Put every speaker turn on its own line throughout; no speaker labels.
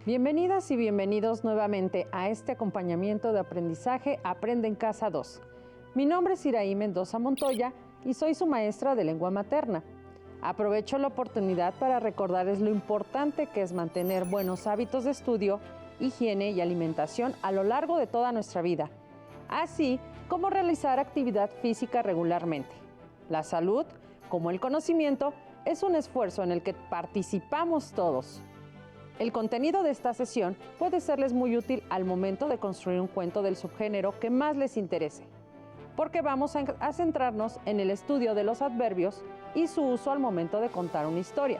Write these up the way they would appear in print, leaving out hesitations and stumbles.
Bienvenidas y bienvenidos nuevamente a este acompañamiento de aprendizaje Aprende en Casa 2. Mi nombre es Iraí Mendoza Montoya y soy su maestra de lengua materna. Aprovecho la oportunidad para recordarles lo importante que es mantener buenos hábitos de estudio, higiene y alimentación a lo largo de toda nuestra vida, así como realizar actividad física regularmente. La salud, como el conocimiento, es un esfuerzo en el que participamos todos. El contenido de esta sesión puede serles muy útil al momento de construir un cuento del subgénero que más les interese, porque vamos a centrarnos en el estudio de los adverbios y su uso al momento de contar una historia.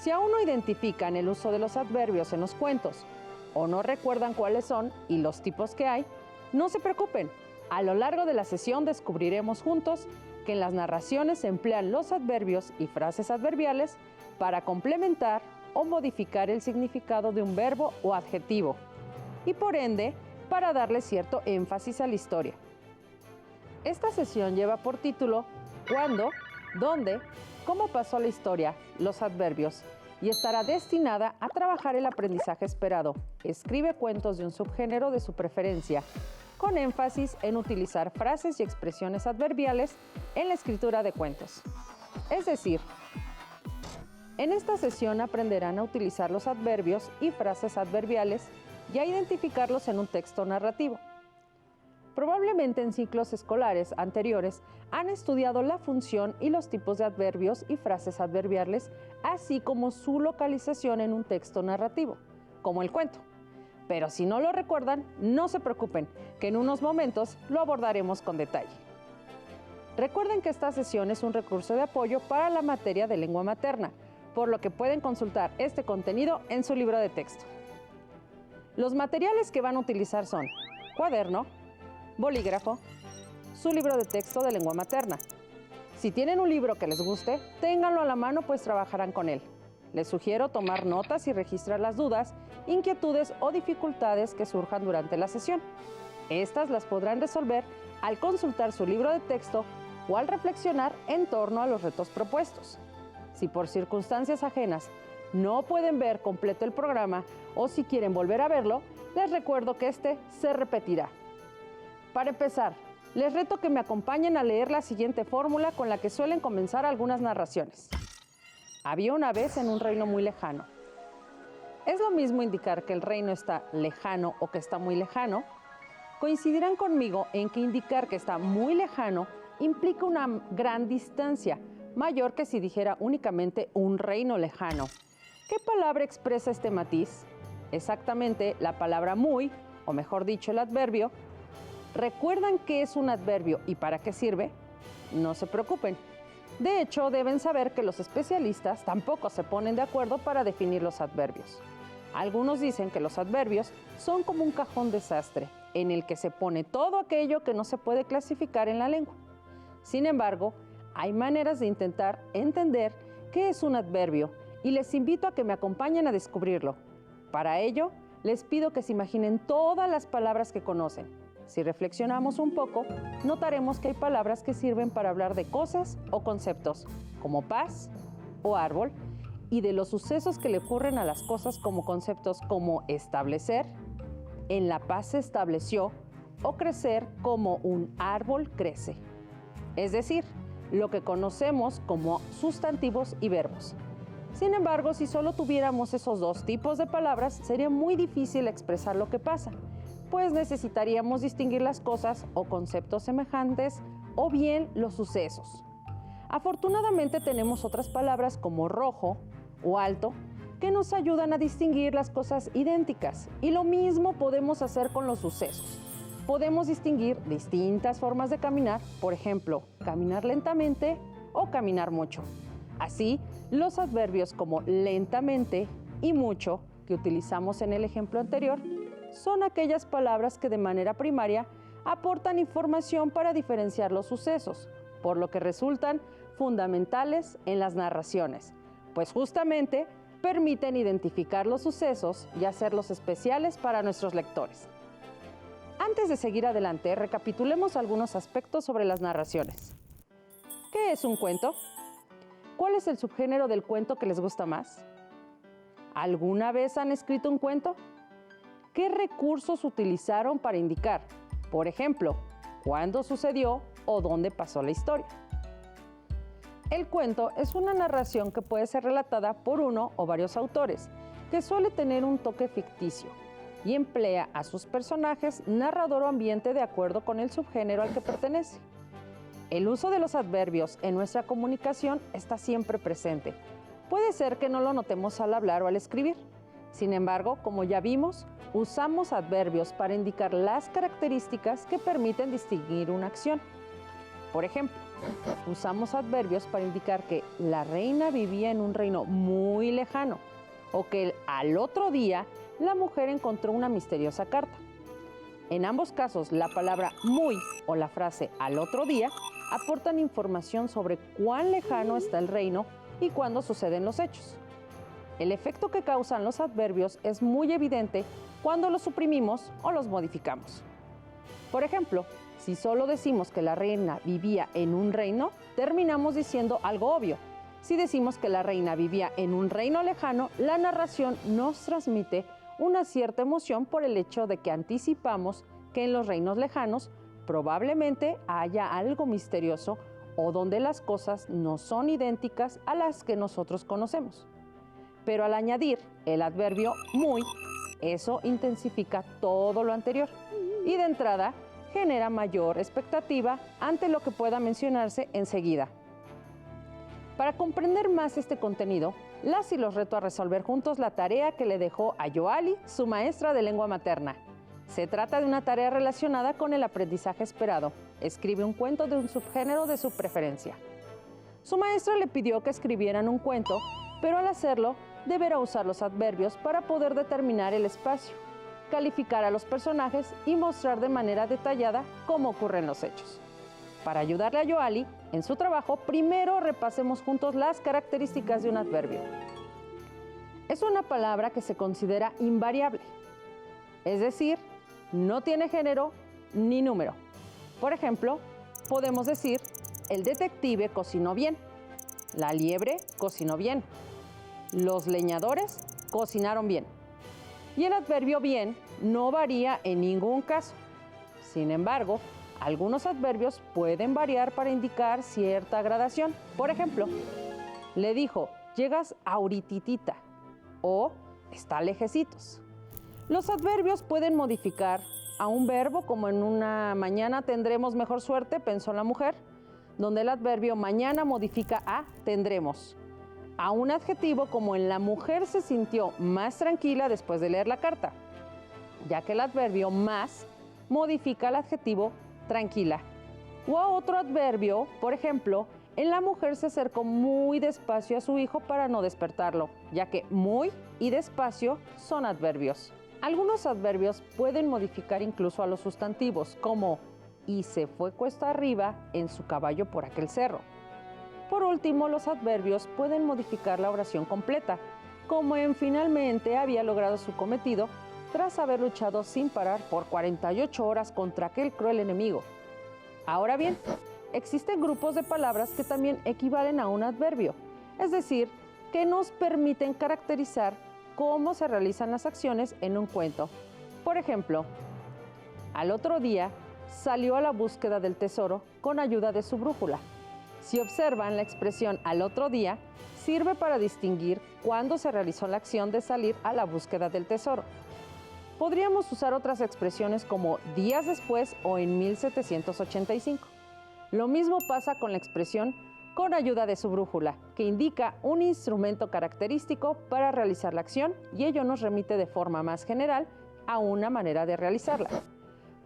Si aún no identifican el uso de los adverbios en los cuentos o no recuerdan cuáles son y los tipos que hay, no se preocupen. A lo largo de la sesión descubriremos juntos que en las narraciones se emplean los adverbios y frases adverbiales para complementar o modificar el significado de un verbo o adjetivo y por ende para darle cierto énfasis a la historia. Esta sesión lleva por título ¿Cuándo?, ¿Dónde?, ¿Cómo pasó la historia?, los adverbios, y estará destinada a trabajar el aprendizaje esperado. Escribe cuentos de un subgénero de su preferencia, con énfasis en utilizar frases y expresiones adverbiales en la escritura de cuentos. Es decir, en esta sesión aprenderán a utilizar los adverbios y frases adverbiales y a identificarlos en un texto narrativo. Probablemente en ciclos escolares anteriores han estudiado la función y los tipos de adverbios y frases adverbiales, así como su localización en un texto narrativo, como el cuento. Pero si no lo recuerdan, no se preocupen, que en unos momentos lo abordaremos con detalle. Recuerden que esta sesión es un recurso de apoyo para la materia de lengua materna, por lo que pueden consultar este contenido en su libro de texto. Los materiales que van a utilizar son cuaderno, bolígrafo, su libro de texto de lengua materna. Si tienen un libro que les guste, ténganlo a la mano, pues trabajarán con él. Les sugiero tomar notas y registrar las dudas, inquietudes o dificultades que surjan durante la sesión. Estas las podrán resolver al consultar su libro de texto o al reflexionar en torno a los retos propuestos. Si por circunstancias ajenas no pueden ver completo el programa o si quieren volver a verlo, les recuerdo que este se repetirá. Para empezar, les reto que me acompañen a leer la siguiente fórmula con la que suelen comenzar algunas narraciones. Había una vez en un reino muy lejano. ¿Es lo mismo indicar que el reino está lejano o que está muy lejano? Coincidirán conmigo en que indicar que está muy lejano implica una gran distancia, mayor que si dijera únicamente un reino lejano. ¿Qué palabra expresa este matiz? Exactamente la palabra muy, o mejor dicho, el adverbio. ¿Recuerdan qué es un adverbio y para qué sirve? No se preocupen. De hecho, deben saber que los especialistas tampoco se ponen de acuerdo para definir los adverbios. Algunos dicen que los adverbios son como un cajón desastre, en el que se pone todo aquello que no se puede clasificar en la lengua. Sin embargo, hay maneras de intentar entender qué es un adverbio y les invito a que me acompañen a descubrirlo. Para ello, les pido que se imaginen todas las palabras que conocen. Si reflexionamos un poco, notaremos que hay palabras que sirven para hablar de cosas o conceptos, como paz o árbol, y de los sucesos que le ocurren a las cosas como conceptos como establecer, en la paz se estableció, o crecer como un árbol crece. Es decir, lo que conocemos como sustantivos y verbos. Sin embargo, si solo tuviéramos esos dos tipos de palabras, sería muy difícil expresar lo que pasa, pues necesitaríamos distinguir las cosas o conceptos semejantes o bien los sucesos. Afortunadamente tenemos otras palabras como rojo o alto que nos ayudan a distinguir las cosas idénticas, y lo mismo podemos hacer con los sucesos. Podemos distinguir distintas formas de caminar, por ejemplo, caminar lentamente o caminar mucho. Así, los adverbios como lentamente y mucho, que utilizamos en el ejemplo anterior, son aquellas palabras que de manera primaria aportan información para diferenciar los sucesos, por lo que resultan fundamentales en las narraciones, pues justamente permiten identificar los sucesos y hacerlos especiales para nuestros lectores. Antes de seguir adelante, recapitulemos algunos aspectos sobre las narraciones. ¿Qué es un cuento? ¿Cuál es el subgénero del cuento que les gusta más? ¿Alguna vez han escrito un cuento? ¿Qué recursos utilizaron para indicar, por ejemplo, cuándo sucedió o dónde pasó la historia? El cuento es una narración que puede ser relatada por uno o varios autores, que suele tener un toque ficticio y emplea a sus personajes, narrador o ambiente de acuerdo con el subgénero al que pertenece. El uso de los adverbios en nuestra comunicación está siempre presente. Puede ser que no lo notemos al hablar o al escribir. Sin embargo, como ya vimos, usamos adverbios para indicar las características que permiten distinguir una acción. Por ejemplo, usamos adverbios para indicar que la reina vivía en un reino muy lejano o que al otro día la mujer encontró una misteriosa carta. En ambos casos, la palabra muy o la frase al otro día aportan información sobre cuán lejano está el reino y cuándo suceden los hechos. El efecto que causan los adverbios es muy evidente cuando los suprimimos o los modificamos. Por ejemplo, si solo decimos que la reina vivía en un reino, terminamos diciendo algo obvio. Si decimos que la reina vivía en un reino lejano, la narración nos transmite una cierta emoción por el hecho de que anticipamos que en los reinos lejanos probablemente haya algo misterioso o donde las cosas no son idénticas a las que nosotros conocemos. Pero al añadir el adverbio muy, eso intensifica todo lo anterior y de entrada genera mayor expectativa ante lo que pueda mencionarse enseguida. Para comprender más este contenido, las y los reto a resolver juntos la tarea que le dejó a Yoali, su maestra de lengua materna. Se trata de una tarea relacionada con el aprendizaje esperado. Escribe un cuento de un subgénero de su preferencia. Su maestra le pidió que escribieran un cuento, pero al hacerlo, deberá usar los adverbios para poder determinar el espacio, calificar a los personajes y mostrar de manera detallada cómo ocurren los hechos. Para ayudarle a Yoali en su trabajo, primero repasemos juntos las características de un adverbio. Es una palabra que se considera invariable, es decir, no tiene género ni número. Por ejemplo, podemos decir, el detective cocinó bien, la liebre cocinó bien, los leñadores cocinaron bien. Y el adverbio bien no varía en ningún caso. Sin embargo, algunos adverbios pueden variar para indicar cierta gradación. Por ejemplo, le dijo, llegas ahorititita o está lejecitos. Los adverbios pueden modificar a un verbo, como en una mañana tendremos mejor suerte, pensó la mujer, donde el adverbio mañana modifica a tendremos. A un adjetivo, como en la mujer se sintió más tranquila después de leer la carta, ya que el adverbio más modifica el adjetivo tranquila. O a otro adverbio, por ejemplo, en la mujer se acercó muy despacio a su hijo para no despertarlo, ya que muy y despacio son adverbios. Algunos adverbios pueden modificar incluso a los sustantivos, como y se fue cuesta arriba en su caballo por aquel cerro. Por último, los adverbios pueden modificar la oración completa, como en finalmente había logrado su cometido tras haber luchado sin parar por 48 horas contra aquel cruel enemigo. Ahora bien, existen grupos de palabras que también equivalen a un adverbio, es decir, que nos permiten caracterizar cómo se realizan las acciones en un cuento. Por ejemplo, al otro día salió a la búsqueda del tesoro con ayuda de su brújula. Si observan, la expresión al otro día sirve para distinguir cuándo se realizó la acción de salir a la búsqueda del tesoro. Podríamos usar otras expresiones como días después o en 1785. Lo mismo pasa con la expresión con ayuda de su brújula, que indica un instrumento característico para realizar la acción y ello nos remite de forma más general a una manera de realizarla.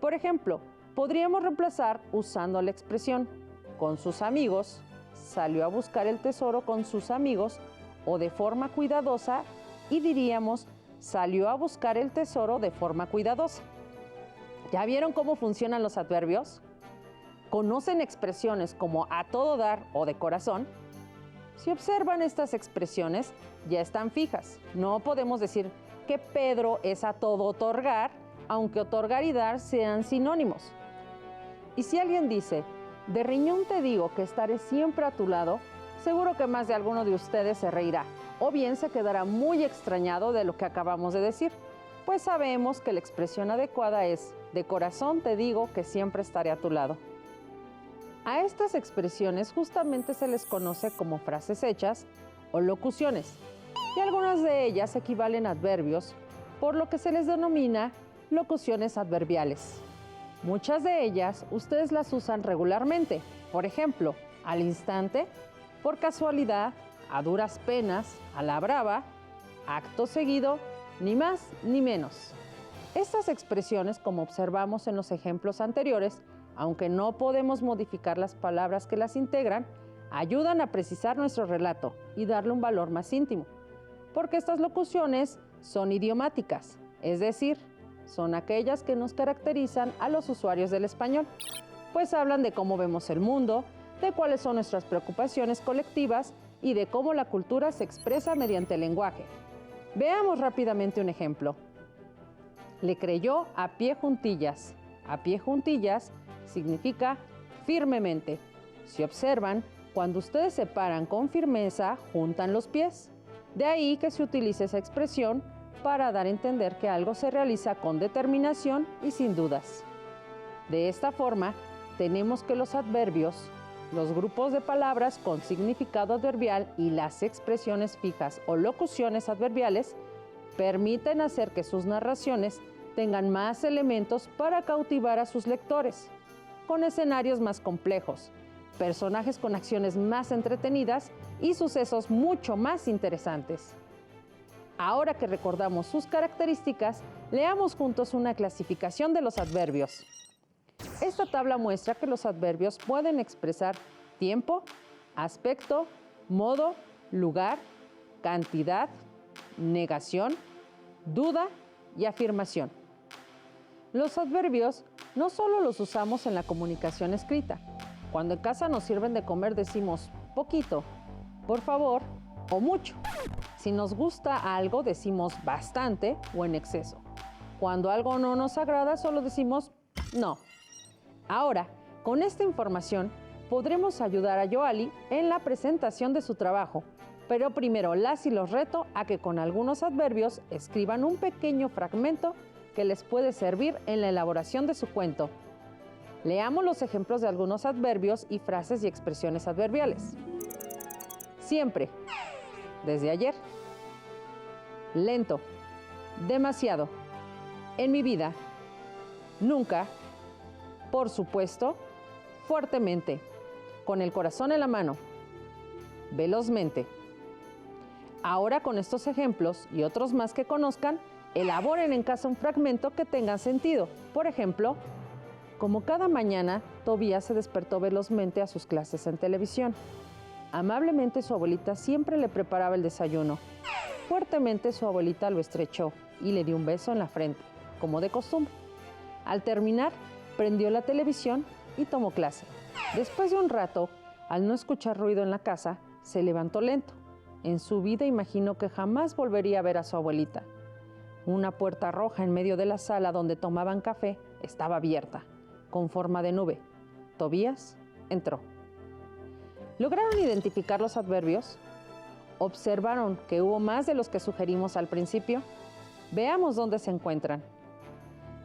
Por ejemplo, podríamos reemplazar usando la expresión con sus amigos, salió a buscar el tesoro con sus amigos, o de forma cuidadosa, y diríamos salió a buscar el tesoro de forma cuidadosa. ¿Ya vieron cómo funcionan los adverbios? ¿Conocen expresiones como a todo dar o de corazón? Si observan estas expresiones, ya están fijas. No podemos decir que Pedro es a todo otorgar, aunque otorgar y dar sean sinónimos. Y si alguien dice, de riñón te digo que estaré siempre a tu lado, seguro que más de alguno de ustedes se reirá. o bien se quedará muy extrañado de lo que acabamos de decir, pues sabemos que la expresión adecuada es: de corazón te digo que siempre estaré a tu lado. A estas expresiones justamente se les conoce como frases hechas o locuciones, y algunas de ellas equivalen a adverbios, por lo que se les denomina locuciones adverbiales. Muchas de ellas ustedes las usan regularmente, por ejemplo, al instante, por casualidad, a duras penas, a la brava, acto seguido, ni más ni menos. Estas expresiones, como observamos en los ejemplos anteriores, aunque no podemos modificar las palabras que las integran, ayudan a precisar nuestro relato y darle un valor más íntimo, porque estas locuciones son idiomáticas, es decir, son aquellas que nos caracterizan a los usuarios del español, pues hablan de cómo vemos el mundo, de cuáles son nuestras preocupaciones colectivas y de cómo la cultura se expresa mediante el lenguaje. Veamos rápidamente un ejemplo. Le creyó a pie juntillas. A pie juntillas significa firmemente. Si observan, cuando ustedes se paran con firmeza, juntan los pies. De ahí que se utilice esa expresión para dar a entender que algo se realiza con determinación y sin dudas. De esta forma, tenemos que los adverbios, los grupos de palabras con significado adverbial y las expresiones fijas o locuciones adverbiales permiten hacer que sus narraciones tengan más elementos para cautivar a sus lectores, con escenarios más complejos, personajes con acciones más entretenidas y sucesos mucho más interesantes. Ahora que recordamos sus características, leamos juntos una clasificación de los adverbios. Esta tabla muestra que los adverbios pueden expresar tiempo, aspecto, modo, lugar, cantidad, negación, duda y afirmación. Los adverbios no solo los usamos en la comunicación escrita. Cuando en casa nos sirven de comer decimos poquito, por favor o mucho. Si nos gusta algo decimos bastante o en exceso. Cuando algo no nos agrada solo decimos no. Ahora, con esta información podremos ayudar a Yoali en la presentación de su trabajo, pero primero las y los reto a que con algunos adverbios escriban un pequeño fragmento que les puede servir en la elaboración de su cuento. Leamos los ejemplos de algunos adverbios y frases y expresiones adverbiales. Siempre, desde ayer. Lento, demasiado. En mi vida, nunca. Por supuesto, fuertemente, con el corazón en la mano, velozmente. Ahora con estos ejemplos y otros más que conozcan, elaboren en casa un fragmento que tenga sentido. Por ejemplo, como cada mañana, Tobías se despertó velozmente a sus clases en televisión. Amablemente su abuelita siempre le preparaba el desayuno. Fuertemente su abuelita lo estrechó y le dio un beso en la frente, como de costumbre. Al terminar, prendió la televisión y tomó clase. Después de un rato, al no escuchar ruido en la casa, se levantó lento. En su vida imaginó que jamás volvería a ver a su abuelita. Una puerta roja en medio de la sala donde tomaban café estaba abierta, con forma de nube. Tobías entró. ¿Lograron identificar los adverbios? ¿Observaron que hubo más de los que sugerimos al principio? Veamos dónde se encuentran.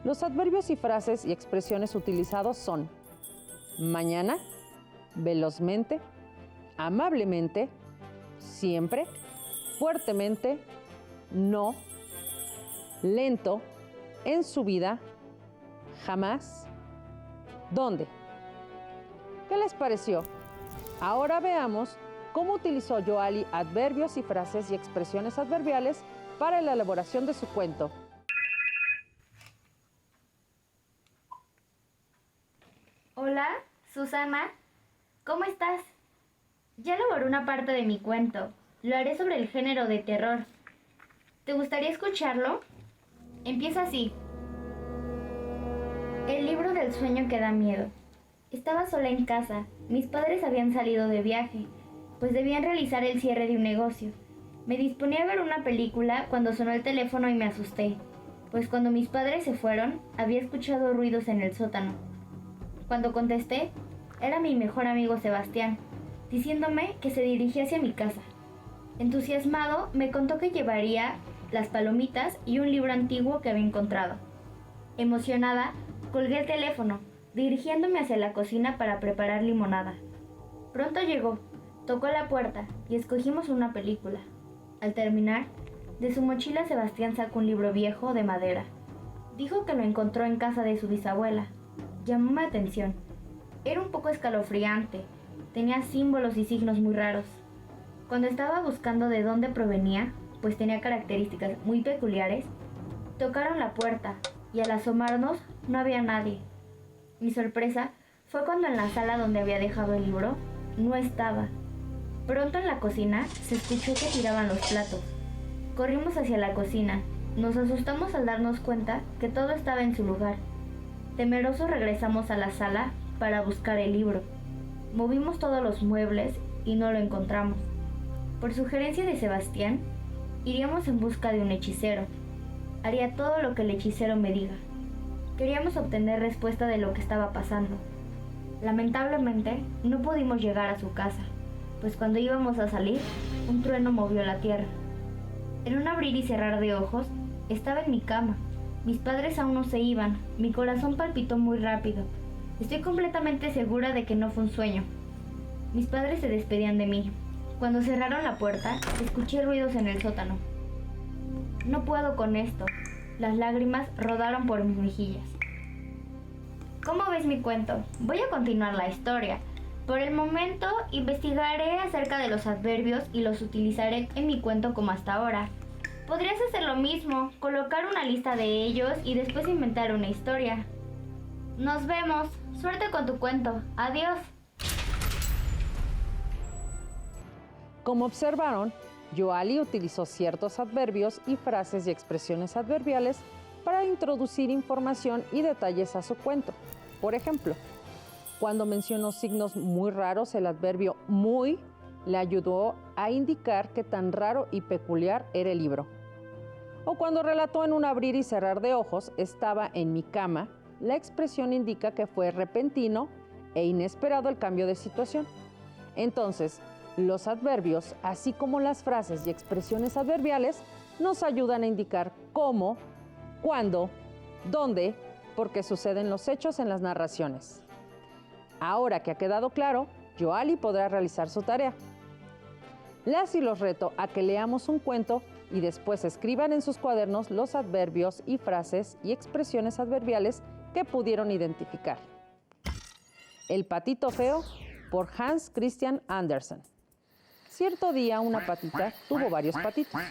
Los adverbios y frases y expresiones utilizados son mañana, velozmente, amablemente, siempre, fuertemente, no, lento, en su vida, jamás, ¿dónde? ¿Qué les pareció? Ahora veamos cómo utilizó Yoali adverbios y frases y expresiones adverbiales para la elaboración de su cuento.
Hola, Susana. ¿Cómo estás? Ya elaboré una parte de mi cuento. Lo haré sobre el género de terror. ¿Te gustaría escucharlo? Empieza así. El libro del sueño que da miedo. Estaba sola en casa. Mis padres habían salido de viaje, pues debían realizar el cierre de un negocio. Me disponía a ver una película cuando sonó el teléfono y me asusté, pues cuando mis padres se fueron, había escuchado ruidos en el sótano. Cuando contesté, era mi mejor amigo Sebastián, diciéndome que se dirigía hacia mi casa. Entusiasmado, me contó que llevaría las palomitas y un libro antiguo que había encontrado. Emocionada, colgué el teléfono, dirigiéndome hacia la cocina para preparar limonada. Pronto llegó, tocó la puerta y escogimos una película. Al terminar, de su mochila Sebastián sacó un libro viejo de madera. Dijo que lo encontró en casa de su bisabuela. Llamó mi atención. Era un poco escalofriante. Tenía símbolos y signos muy raros. Cuando estaba buscando de dónde provenía, pues tenía características muy peculiares, tocaron la puerta y al asomarnos no había nadie. Mi sorpresa fue cuando en la sala donde había dejado el libro no estaba. Pronto en la cocina se escuchó que tiraban los platos. Corrimos hacia la cocina. Nos asustamos al darnos cuenta que todo estaba en su lugar. Temerosos regresamos a la sala para buscar el libro. Movimos todos los muebles y no lo encontramos. Por sugerencia de Sebastián, iríamos en busca de un hechicero. Haría todo lo que el hechicero me diga. Queríamos obtener respuesta de lo que estaba pasando. Lamentablemente, no pudimos llegar a su casa, pues cuando íbamos a salir, un trueno movió la tierra. En un abrir y cerrar de ojos, estaba en mi cama. Mis padres aún no se iban. Mi corazón palpitó muy rápido. Estoy completamente segura de que no fue un sueño. Mis padres se despedían de mí. Cuando cerraron la puerta, escuché ruidos en el sótano. No puedo con esto. Las lágrimas rodaron por mis mejillas. ¿Cómo ves mi cuento? Voy a continuar la historia. Por el momento, investigaré acerca de los adverbios y los utilizaré en mi cuento como hasta ahora. Podrías hacer lo mismo, colocar una lista de ellos y después inventar una historia. Nos vemos. Suerte con tu cuento. Adiós.
Como observaron, Yoali utilizó ciertos adverbios y frases y expresiones adverbiales para introducir información y detalles a su cuento. Por ejemplo, cuando mencionó signos muy raros, el adverbio muy le ayudó a indicar qué tan raro y peculiar era el libro. O cuando relató en un abrir y cerrar de ojos, estaba en mi cama, la expresión indica que fue repentino e inesperado el cambio de situación. Entonces, los adverbios, así como las frases y expresiones adverbiales, nos ayudan a indicar cómo, cuándo, dónde, por qué suceden los hechos en las narraciones. Ahora que ha quedado claro, Yoali podrá realizar su tarea. Las y los reto a que leamos un cuento y después escriban en sus cuadernos los adverbios y frases y expresiones adverbiales que pudieron identificar. El patito feo, por Hans Christian Andersen. Cierto día una patita tuvo varios patitos,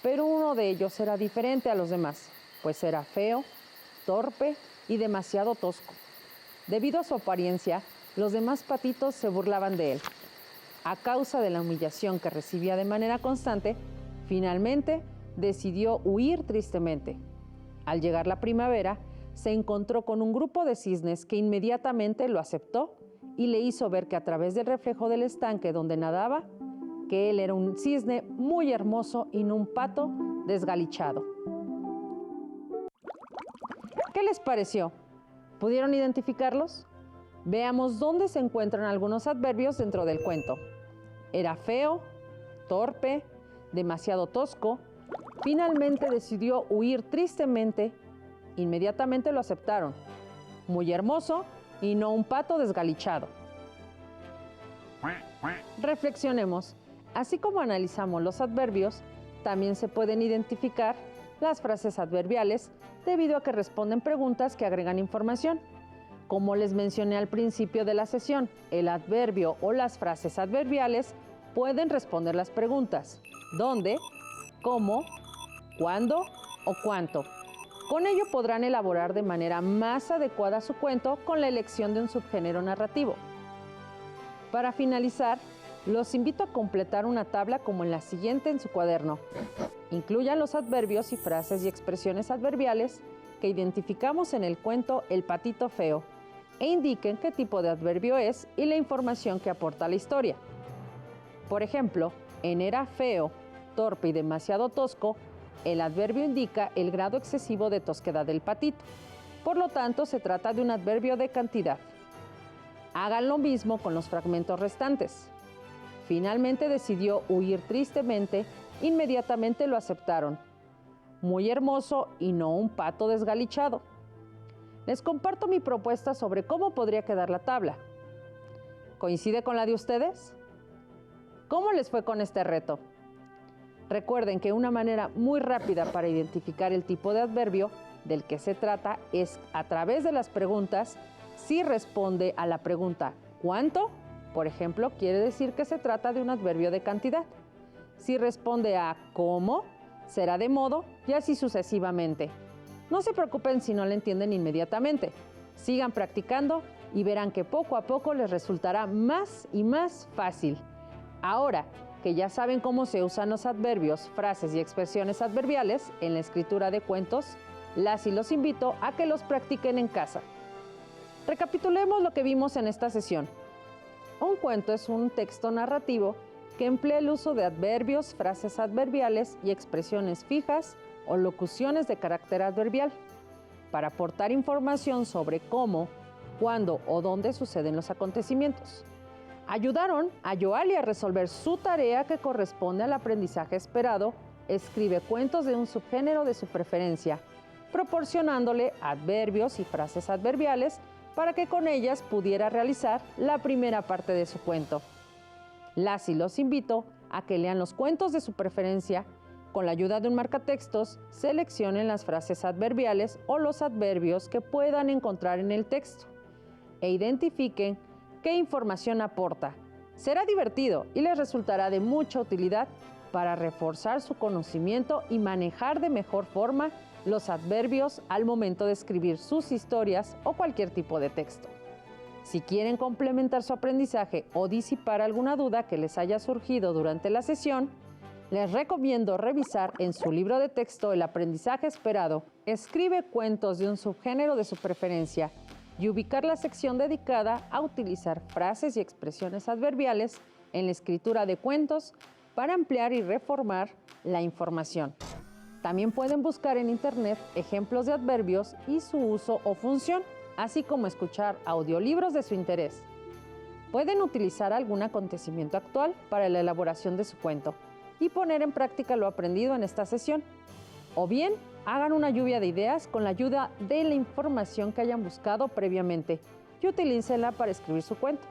pero uno de ellos era diferente a los demás, pues era feo, torpe y demasiado tosco. Debido a su apariencia, los demás patitos se burlaban de él. A causa de la humillación que recibía de manera constante, finalmente decidió huir tristemente. Al llegar la primavera, se encontró con un grupo de cisnes que inmediatamente lo aceptó y le hizo ver que a través del reflejo del estanque donde nadaba, que él era un cisne muy hermoso y no un pato desgalichado. ¿Qué les pareció? ¿Pudieron identificarlos? Veamos dónde se encuentran algunos adverbios dentro del cuento. Era feo, torpe, demasiado tosco. Finalmente decidió huir tristemente. Inmediatamente lo aceptaron. Muy hermoso y no un pato desgalichado. Reflexionemos. Así como analizamos los adverbios, también se pueden identificar las frases adverbiales debido a que responden preguntas que agregan información. Como les mencioné al principio de la sesión, el adverbio o las frases adverbiales pueden responder las preguntas ¿dónde?, ¿cómo?, ¿cuándo? O ¿cuánto? Con ello podrán elaborar de manera más adecuada su cuento con la elección de un subgénero narrativo. Para finalizar, los invito a completar una tabla como en la siguiente en su cuaderno. Incluyan los adverbios y frases y expresiones adverbiales que identificamos en el cuento El patito feo e indiquen qué tipo de adverbio es y la información que aporta la historia. Por ejemplo, en era feo, torpe y demasiado tosco, el adverbio indica el grado excesivo de tosquedad del patito. Por lo tanto, se trata de un adverbio de cantidad. Hagan lo mismo con los fragmentos restantes. finalmente decidió huir tristemente, inmediatamente lo aceptaron. Muy hermoso y no un pato desgalichado. Les comparto mi propuesta sobre cómo podría quedar la tabla. ¿Coincide con la de ustedes? ¿Cómo les fue con este reto? Recuerden que una manera muy rápida para identificar el tipo de adverbio del que se trata es a través de las preguntas. Si responde a la pregunta ¿cuánto? Por ejemplo, quiere decir que se trata de un adverbio de cantidad. Si responde a ¿cómo? Será de modo y así sucesivamente. No se preocupen si no lo entienden inmediatamente. Sigan practicando y verán que poco a poco les resultará más y más fácil. Ahora que ya saben cómo se usan los adverbios, frases y expresiones adverbiales en la escritura de cuentos, los invito a que los practiquen en casa. Recapitulemos lo que vimos en esta sesión. Un cuento es un texto narrativo que emplea el uso de adverbios, frases adverbiales y expresiones fijas o locuciones de carácter adverbial para aportar información sobre cómo, cuándo o dónde suceden los acontecimientos. Ayudaron a Yoali a resolver su tarea que corresponde al aprendizaje esperado. Escribe cuentos de un subgénero de su preferencia, proporcionándole adverbios y frases adverbiales para que con ellas pudiera realizar la primera parte de su cuento. Los invito a que lean los cuentos de su preferencia. Con la ayuda de un marcatextos, seleccionen las frases adverbiales o los adverbios que puedan encontrar en el texto e identifiquen qué información aporta. Será divertido y les resultará de mucha utilidad para reforzar su conocimiento y manejar de mejor forma los adverbios al momento de escribir sus historias o cualquier tipo de texto. Si quieren complementar su aprendizaje o disipar alguna duda que les haya surgido durante la sesión, les recomiendo revisar en su libro de texto El aprendizaje esperado, escribe cuentos de un subgénero de su preferencia y ubicar la sección dedicada a utilizar frases y expresiones adverbiales en la escritura de cuentos para ampliar y reformar la información. También pueden buscar en internet ejemplos de adverbios y su uso o función, así como escuchar audiolibros de su interés. Pueden utilizar algún acontecimiento actual para la elaboración de su cuento y poner en práctica lo aprendido en esta sesión. O bien, hagan una lluvia de ideas con la ayuda de la información que hayan buscado previamente y utilícenla para escribir su cuento.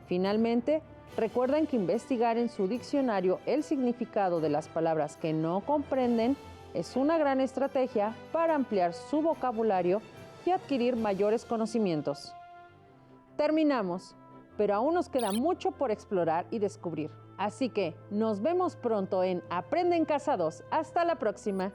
Finalmente, recuerden que investigar en su diccionario el significado de las palabras que no comprenden es una gran estrategia para ampliar su vocabulario y adquirir mayores conocimientos. Terminamos, pero aún nos queda mucho por explorar y descubrir. Así que nos vemos pronto en Aprende en Casa 2. Hasta la próxima.